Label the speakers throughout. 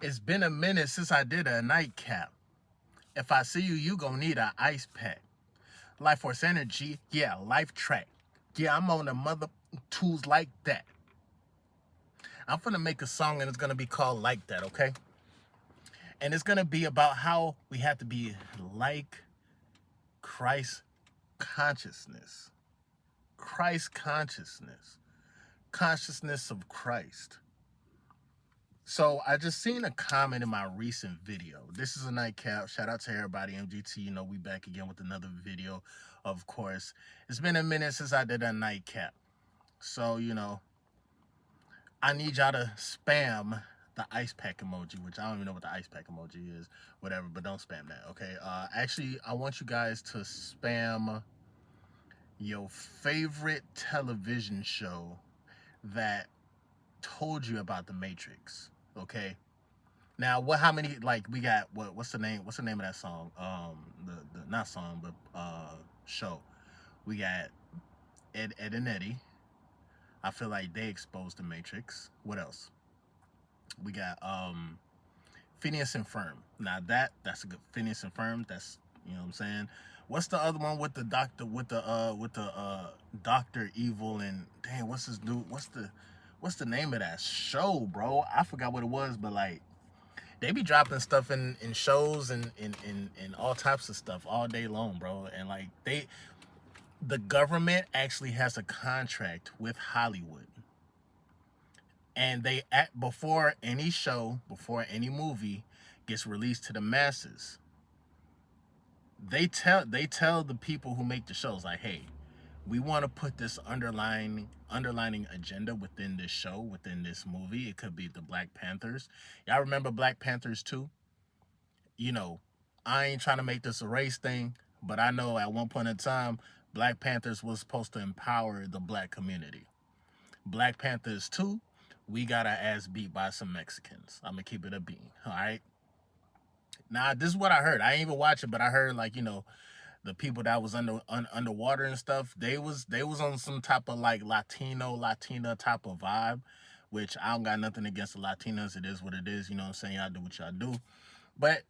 Speaker 1: It's been a minute since I did a nightcap. If I see you, you gon' need a ice pack. Life Force Energy, yeah, life track. Yeah, I'm on the mother tools like that. I'm gonna make a song and it's gonna be called Like That, okay? And it's gonna be about how we have to be like Christ consciousness. Christ consciousness. Consciousness of Christ. So I just seen a comment in my recent video. This is a nightcap. Shout out to everybody. MGT, we back again with another video, of course. It's been a minute since I did a nightcap. So, I need y'all to spam the ice pack emoji, which I don't even know what the ice pack emoji is, whatever, but don't spam that, okay? Actually, I want you guys to spam your favorite television show that told you about the Matrix, okay? Now, how many, like, we got, what's the name of that song? The not song, but show. We got Ed and Eddie. I feel like they exposed the Matrix. What else? We got Phineas and Ferb. Now that's a good Phineas and Ferb. That's, you know what I'm saying. What's the other one with the doctor with the Doctor Evil and dang, what's his new what's the name of that show, bro? I forgot what it was, but like they be dropping stuff in shows and in all types of stuff all day long, bro. And like the government actually has a contract with Hollywood. And they act before any show, before any movie gets released to the masses. They tell the people who make the shows like, hey, we want to put this underlining agenda within this show, within this movie. It could be the Black Panthers. Y'all remember Black Panthers too? I ain't trying to make this a race thing, but I know at one point in time, Black Panthers was supposed to empower the black community. Black Panthers 2, we got our ass beat by some Mexicans. I'm gonna keep it a bean, all right? Now, this is what I heard. I ain't even watch it, but I heard like, the people that was underwater and stuff, they was on some type of like Latina type of vibe, which I don't got nothing against the Latinas. It is what it is, you know what I'm saying? Y'all do what y'all do. But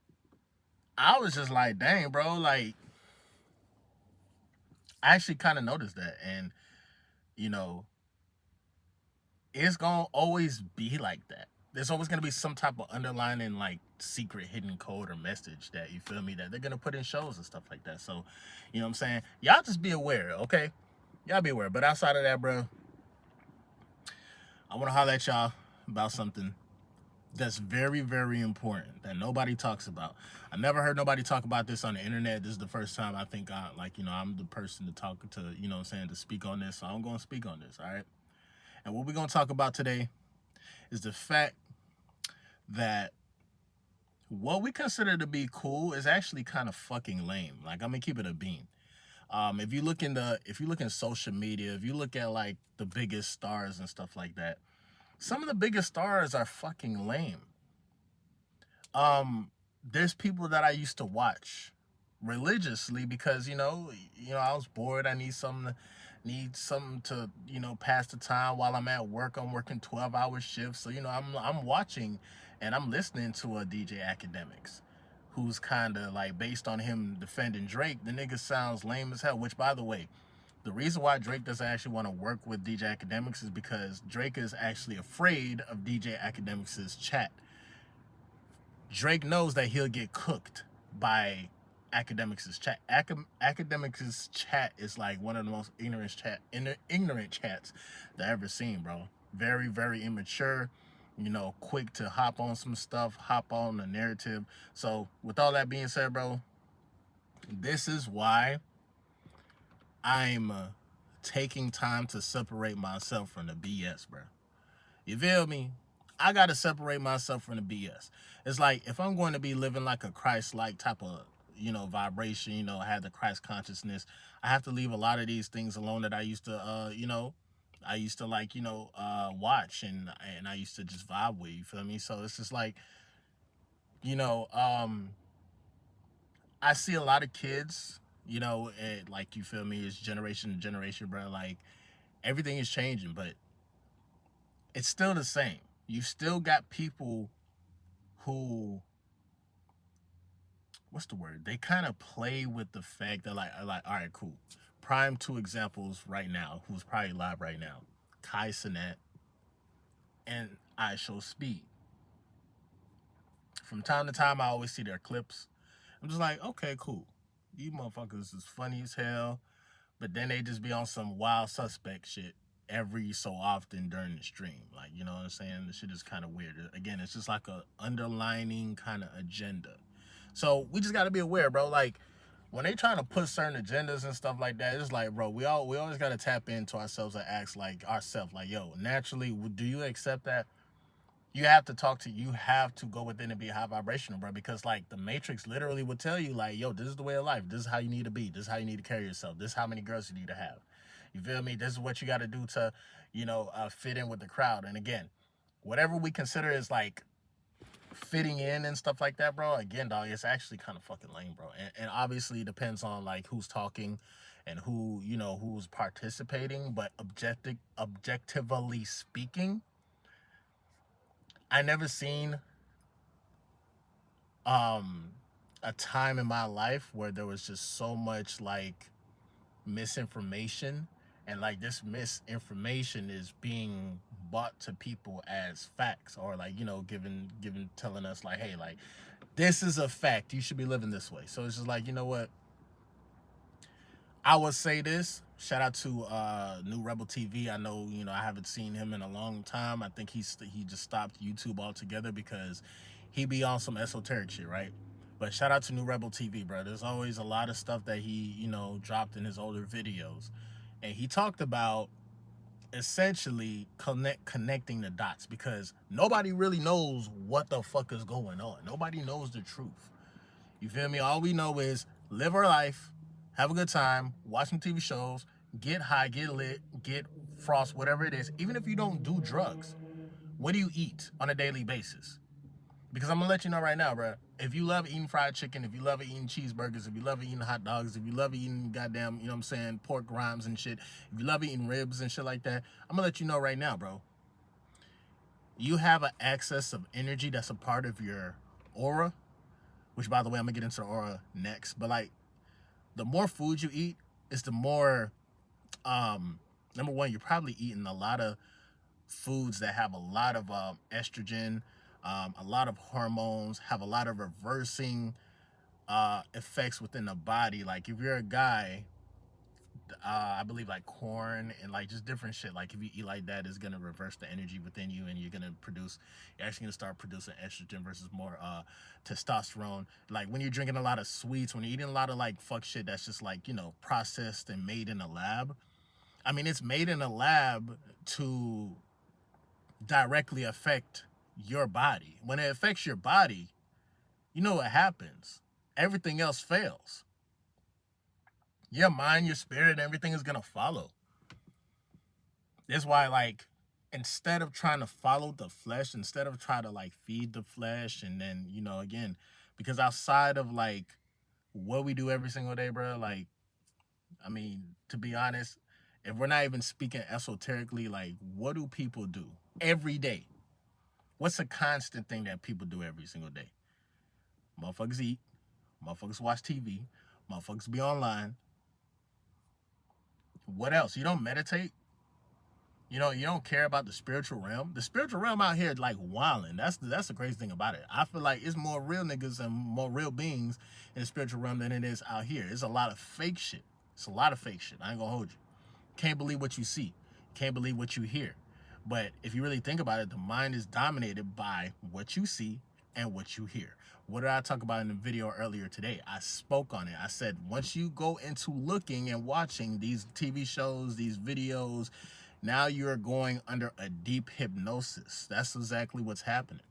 Speaker 1: I was just like, dang, bro, like I actually kind of noticed that. And, you know, it's gonna always be like that. There's always gonna be some type of underlining like secret hidden code or message that, you feel me, that they're gonna put in shows and stuff like that. So, you know what I'm saying? Y'all just be aware, okay? Y'all be aware. But outside of that, bro, I wanna holler at y'all about something that's very, very important that nobody talks about. I never heard nobody talk about this on the internet. This is the first time I think I'm the person to talk to, you know what I'm saying, to speak on this. So I'm gonna speak on this, all right? And what we're gonna talk about today is the fact that what we consider to be cool is actually kind of fucking lame. Like, I'm gonna keep it a bean. If you look in social media, if you look at like the biggest stars and stuff like that, some of the biggest stars are fucking lame. There's people that I used to watch religiously because I was bored. I need something to pass the time while I'm at work. I'm working 12-hour shifts, so I'm watching and I'm listening to a DJ Academics, who's kind of like, based on him defending Drake, the nigga sounds lame as hell. Which, by the way, the reason why Drake doesn't actually want to work with DJ Academics is because Drake is actually afraid of DJ Academics' chat. Drake knows that he'll get cooked by Academics' chat. Academics' chat is like one of the most ignorant chats that I've ever seen, bro. Very, very immature. Quick to hop on some stuff, hop on the narrative. So, with all that being said, bro, this is why I'm taking time to separate myself from the BS, bro. You feel me? I gotta separate myself from the BS. It's like, if I'm going to be living like a Christ-like type of, vibration, have the Christ consciousness, I have to leave a lot of these things alone that I used to, like, watch and I used to just vibe with. You feel me? So it's just like, you know, um, I see a lot of kids, like, you feel me, it's generation to generation, bro. Like, everything is changing, but it's still the same. You still got people who, what's the word? They kind of play with the fact that like, all right, cool. Prime two examples right now, who's probably live right now. Kai Cenat and I Show Speed. From time to time, I always see their clips. I'm just like, okay, cool. You motherfuckers is funny as hell, but then they just be on some wild suspect shit every so often during the stream. Like, you know what I'm saying? The shit is kind of weird. Again, it's just like a underlining kind of agenda. So we just got to be aware, bro. Like, when they trying to put certain agendas and stuff like that, it's like, bro, we always got to tap into ourselves and ask like ourselves, like, yo, naturally, do you accept that? You have to you have to go within and be high vibrational, bro, because like the Matrix literally would tell you, like, yo, this is the way of life. This is how you need to be. This is how you need to carry yourself. This is how many girls you need to have. You feel me? This is what you got to do to, fit in with the crowd. And again, whatever we consider is like fitting in and stuff like that, bro. Again, dog, it's actually kind of fucking lame, bro. And obviously it depends on like who's talking and who's participating. But objectively speaking, I never seen a time in my life where there was just so much like misinformation, and like this misinformation is being bought to people as facts, or like given telling us like, hey, like this is a fact, you should be living this way. So it's just like, you know what, I would say this. Shout out to New Rebel TV. I know, I haven't seen him in a long time. I think he just stopped YouTube altogether because he be on some esoteric shit, right? But shout out to New Rebel TV, bro. There's always a lot of stuff that he, dropped in his older videos. And he talked about essentially connecting the dots, because nobody really knows what the fuck is going on. Nobody knows the truth. You feel me? All we know is live our life, have a good time, watch some TV shows, get high, get lit, get frost, whatever it is. Even if you don't do drugs, what do you eat on a daily basis? Because I'm going to let you know right now, bro. If you love eating fried chicken, if you love eating cheeseburgers, if you love eating hot dogs, if you love eating goddamn, you know what I'm saying, pork rinds and shit, if you love eating ribs and shit like that, I'm going to let you know right now, bro. You have an excess of energy that's a part of your aura, which, by the way, I'm going to get into the aura next. But, like, the more food you eat, it's the more, number one, you're probably eating a lot of foods that have a lot of estrogen, a lot of hormones, have a lot of reversing effects within the body. Like if you're a guy, I believe like corn and like just different shit. Like if you eat like that, it's gonna reverse the energy within you, and you're actually gonna start producing estrogen versus more testosterone. Like when you're drinking a lot of sweets, when you're eating a lot of like fuck shit that's just like processed and made in a lab. I mean, it's made in a lab to directly affect your body. When it affects your body, you know what happens? Everything else fails. Your mind, your spirit, everything is gonna follow. That's why, like, instead of trying to follow the flesh, instead of trying to like feed the flesh, and then again, because outside of like what we do every single day, bro, like, I mean, to be honest, if we're not even speaking esoterically, like, what do people do every day? What's a constant thing that people do every single day? Motherfuckers eat, motherfuckers watch TV, motherfuckers be online. What else? You don't meditate? You don't care about the spiritual realm. The spiritual realm out here like wilding. That's the crazy thing about it. I feel like it's more real niggas and more real beings in the spiritual realm than it is out here. It's a lot of fake shit. It's a lot of fake shit. I ain't gonna hold you. Can't believe what you see. Can't believe what you hear. But if you really think about it, the mind is dominated by what you see and what you hear. What did I talk about in the video earlier today? I spoke on it. I said, once you go into looking and watching these TV shows, these videos, now you're going under a deep hypnosis. That's exactly what's happening.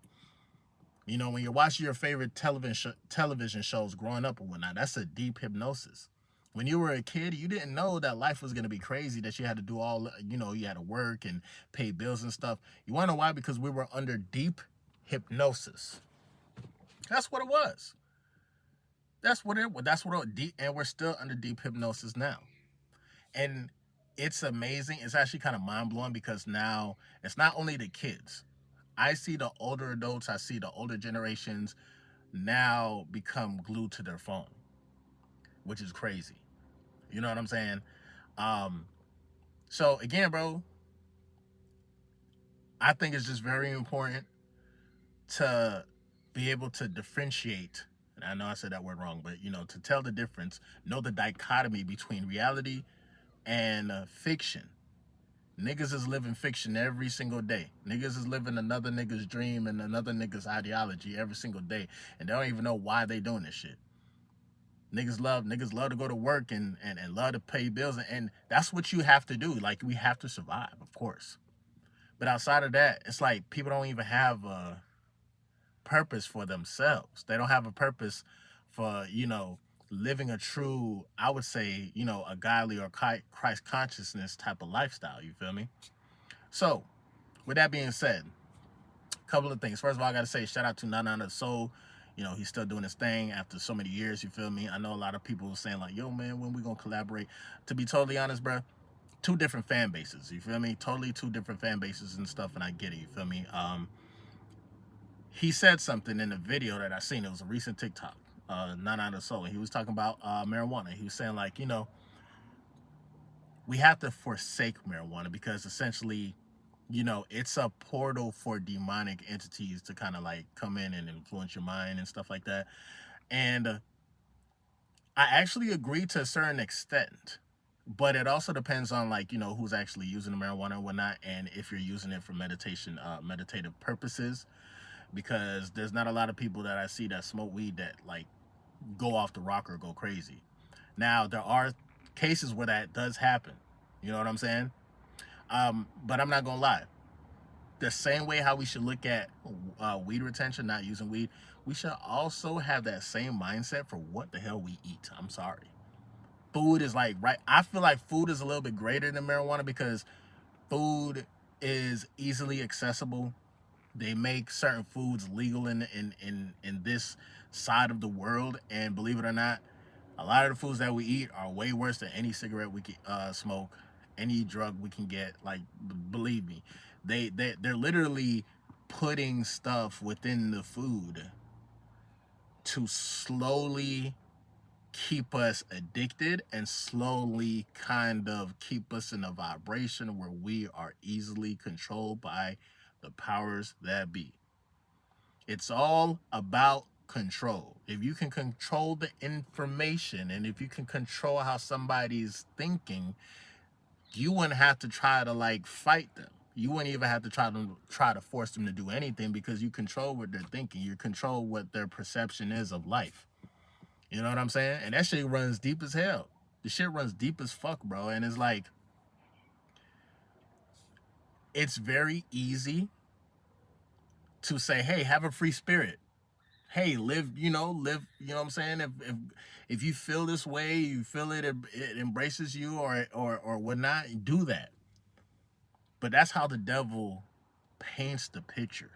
Speaker 1: When you're watching your favorite television shows growing up or whatnot, that's a deep hypnosis. When you were a kid, you didn't know that life was going to be crazy, that you had to do all, you had to work and pay bills and stuff. You want to know why? Because we were under deep hypnosis. That's what it was. And we're still under deep hypnosis now. And it's amazing. It's actually kind of mind blowing because now it's not only the kids. I see the older adults, I see the older generations now become glued to their phone, which is crazy. You know what I'm saying? Um, so again, bro, I think it's just very important to be able to differentiate. And I know I said that word wrong, but to tell the difference, know the dichotomy between reality and fiction. Niggas is living fiction every single day. Niggas is living another nigga's dream and another nigga's ideology every single day, and they don't even know why they doing this shit. Niggas love to go to work and love to pay bills, and that's what you have to do. Like, we have to survive, of course. But outside of that, it's like people don't even have a purpose for themselves. They don't have a purpose for, living a true, I would say, a godly or Christ consciousness type of lifestyle. You feel me? So, with that being said, a couple of things. First of all, I got to say shout out to Nana on the Soul. He's still doing his thing after so many years. You feel me? I know a lot of people were saying like, "Yo, man, when we gonna collaborate?" To be totally honest, bro, two different fan bases. You feel me? Totally two different fan bases and stuff, and I get it. You feel me? He said something in a video that I seen. It was a recent TikTok. Nana on the Soul. He was talking about marijuana. He was saying like, we have to forsake marijuana because essentially, it's a portal for demonic entities to kind of like come in and influence your mind and stuff like that. And I actually agree to a certain extent, but it also depends on like, who's actually using the marijuana and whatnot, and if you're using it for meditative purposes, because there's not a lot of people that I see that smoke weed that like go off the rocker or go crazy. Now, there are cases where that does happen. You know what I'm saying? But I'm not gonna lie. The same way how we should look at weed retention, not using weed, we should also have that same mindset for what the hell we eat. I'm sorry. Food is like, right. I feel like food is a little bit greater than marijuana because food is easily accessible. They make certain foods legal in this side of the world, and believe it or not, a lot of the foods that we eat are way worse than any cigarette we can smoke, any drug we can get. Like, believe me, they're literally putting stuff within the food to slowly keep us addicted and slowly kind of keep us in a vibration where we are easily controlled by the powers that be. It's all about control. If you can control the information and if you can control how somebody's thinking, you wouldn't have to try to like fight them. You wouldn't even have to try to force them to do anything because you control what they're thinking. You control what their perception is of life. You know what I'm saying? And that shit runs deep as hell. The shit runs deep as fuck, bro. And it's like, it's very easy to say, hey, have a free spirit. Hey, live, you know what I'm saying? If you feel this way, you feel it embraces you or whatnot, do that. But that's how the devil paints the picture.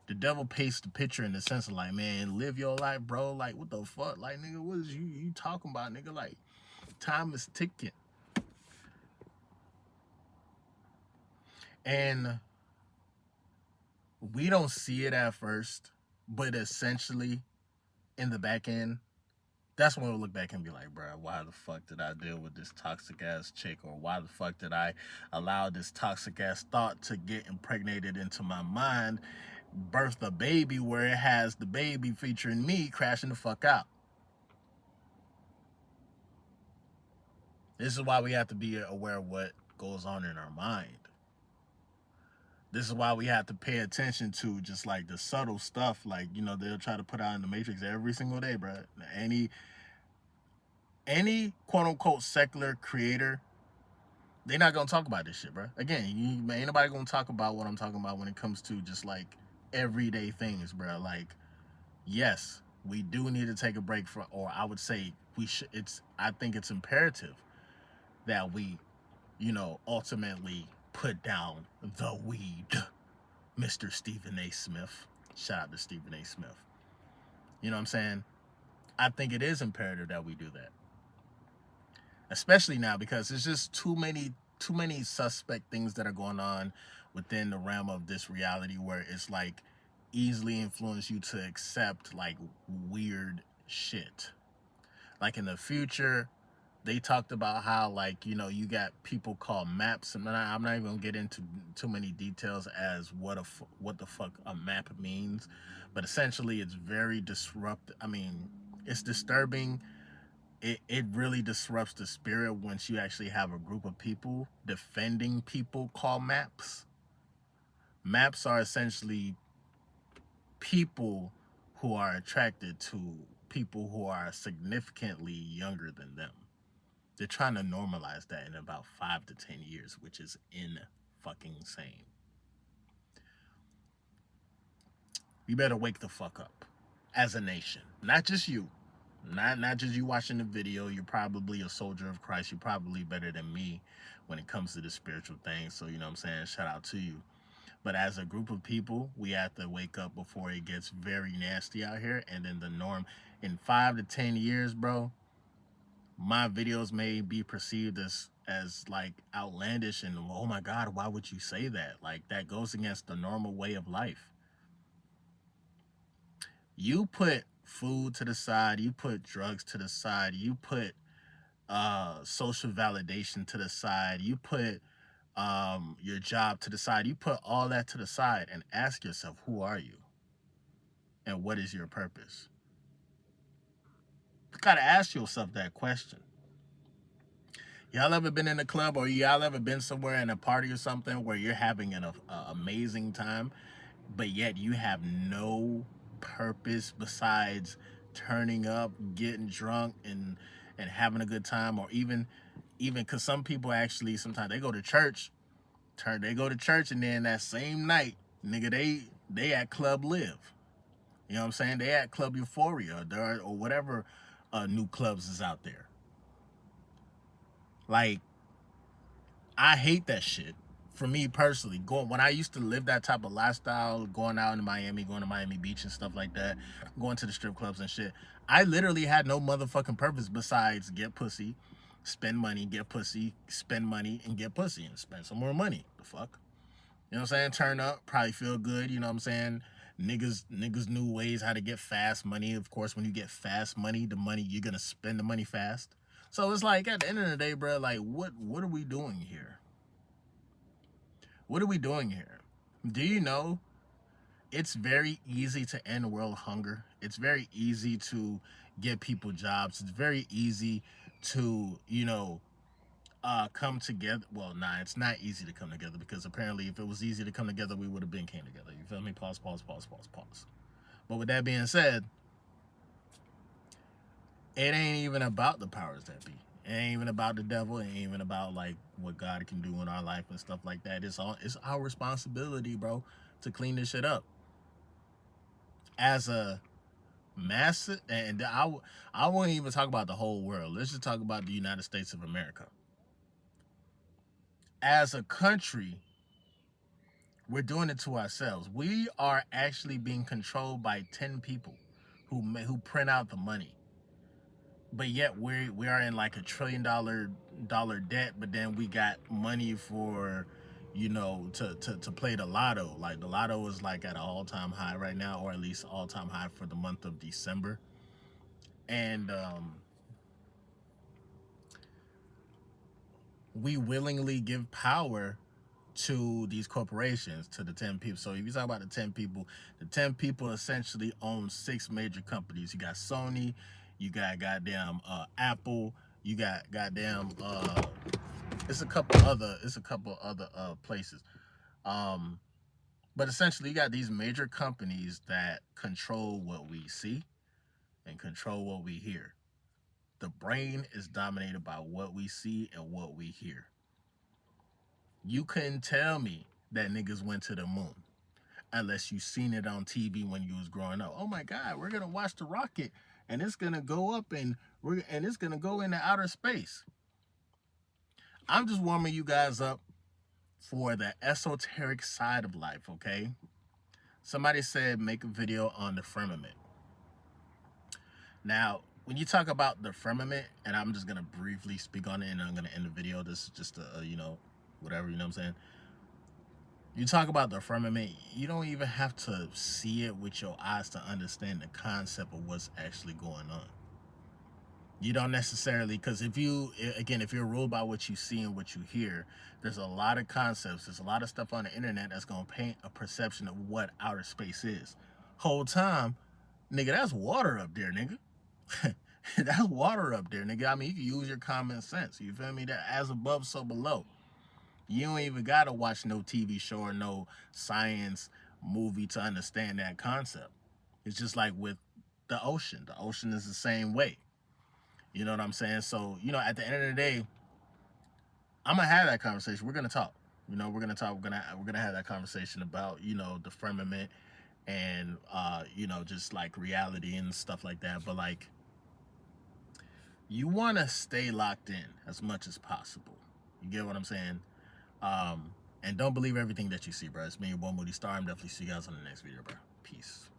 Speaker 1: The devil paints the picture in the sense of like, man, live your life, bro. Like, what the fuck? Like, nigga, what is you talking about, nigga? Like, time is ticking. And we don't see it at first, but essentially in the back end, that's when we'll look back and be like, bro, why the fuck did I deal with this toxic ass chick? Or why the fuck did I allow this toxic ass thought to get impregnated into my mind, birth a baby where it has the baby featuring me crashing the fuck out? This is why we have to be aware of what goes on in our mind. This is why we have to pay attention to just like the subtle stuff, like, they'll try to put out in the Matrix every single day, bro. Any quote unquote secular creator, they're not gonna talk about this shit, bro. Again, ain't nobody gonna talk about what I'm talking about when it comes to just like everyday things, bro. Like, yes, we do need to take a break from, or I would say we should. I think it's imperative that we, ultimately put down the weed. Mr. Stephen A. Smith. Shout out to Stephen A. Smith. You know what I'm saying? I think it is imperative that we do that. Especially now because there's just too many suspect things that are going on within the realm of this reality where it's like easily influence you to accept like weird shit. Like in the future, they talked about how like you got people called maps, and I'm not even gonna get into too many details as what the fuck a map means, but essentially it's very disrupt. I mean, it's disturbing. It really disrupts the spirit once you actually have a group of people defending people called maps. Maps are essentially people who are attracted to people who are significantly younger than them. They're trying to normalize that in about 5 to 10 years, which is in fucking insane. We better wake the fuck up as a nation. Not just you. Not just you watching the video. You're probably a soldier of Christ. You're probably better than me when it comes to the spiritual things. So, you know what I'm saying? Shout out to you. But as a group of people, we have to wake up before it gets very nasty out here. And then the norm in 5 to 10 years, bro, my videos may be perceived as like outlandish and oh my god, why would you say that? Like that goes against the normal way of life. You put food to the side, you put drugs to the side, you put social validation to the side, you put your job to the side, you put all that to the side and ask yourself, who are you and what is your purpose? You gotta ask yourself that question. Y'all ever been in a club or y'all ever been somewhere in a party or something where you're having an amazing time, but yet you have no purpose besides turning up, getting drunk, and having a good time, or even because some people actually sometimes they go to church, they go to church, and then that same night, nigga, they at Club Live. You know what I'm saying? They at Club Euphoria or whatever new clubs is out there. Like, I hate that shit. For me personally, when I used to live that type of lifestyle, going out in Miami, going to Miami Beach and stuff like that, going to the strip clubs and shit, I literally had no motherfucking purpose besides get pussy, spend money, get pussy, spend money, and get pussy, and spend some more money. The fuck? You know what I'm saying? Turn up, probably feel good, you know what I'm saying? Niggas knew ways how to get fast money. Of course, when you get fast money, you're gonna spend the money fast. So it's like at the end of the day, bro, like what are we doing here? What are we doing here? Do you know it's very easy to end world hunger? It's very easy to get people jobs. It's very easy to, come together. Well, nah, it's not easy to come together because apparently if it was easy to come together, we would have been came together. You feel me? Pause, pause, pause, pause, pause. But with that being said, it ain't even about the powers that be. It ain't even about the devil. It ain't even about like what God can do in our life and stuff like that. It's our responsibility, bro, to clean this shit up. As a massive, and I won't even talk about the whole world. Let's just talk about the United States of America. As a country, we're doing it to ourselves. We are actually being controlled by 10 people who print out the money. But yet we are in like $1 trillion debt, but then we got money for to play the lotto. Like the lotto is like at an all-time high right now, or at least all-time high for the month of December. And we willingly give power to these corporations, to the 10 people. So if you talk about the 10 people, the 10 people essentially own 6 major companies. You got Sony, you got goddamn Apple, you got goddamn it's a couple other places. But essentially you got these major companies that control what we see and control what we hear. The brain is dominated by what we see and what we hear. You couldn't tell me that niggas went to the moon unless you seen it on TV when you was growing up. Oh my God, we're gonna watch the rocket and it's gonna go up and it's gonna go into outer space. I'm just warming you guys up for the esoteric side of life, okay? Somebody said make a video on the firmament. Now, when you talk about the firmament, and I'm just gonna briefly speak on it and I'm gonna end the video. This is just a whatever, you know what I'm saying? You talk about the firmament, you don't even have to see it with your eyes to understand the concept of what's actually going on. You don't necessarily, because if you're ruled by what you see and what you hear, there's a lot of concepts, there's a lot of stuff on the internet that's going to paint a perception of what outer space is. Whole time, nigga, that's water up there, nigga. That's water up there, nigga. I mean, you can use your common sense. You feel me? That as above, so below. You don't even gotta watch no TV show or no science movie to understand that concept. It's just like with the ocean. The ocean is the same way. You know what I'm saying? So, at the end of the day, I'm gonna have that conversation. We're gonna talk. We're gonna talk. We're gonna have that conversation about the firmament and just like reality and stuff like that. But like, you want to stay locked in as much as possible. You get what I'm saying? And don't believe everything that you see, bro. It's me, your boy Moody Starr. I'm definitely see you guys on the next video, bro. Peace.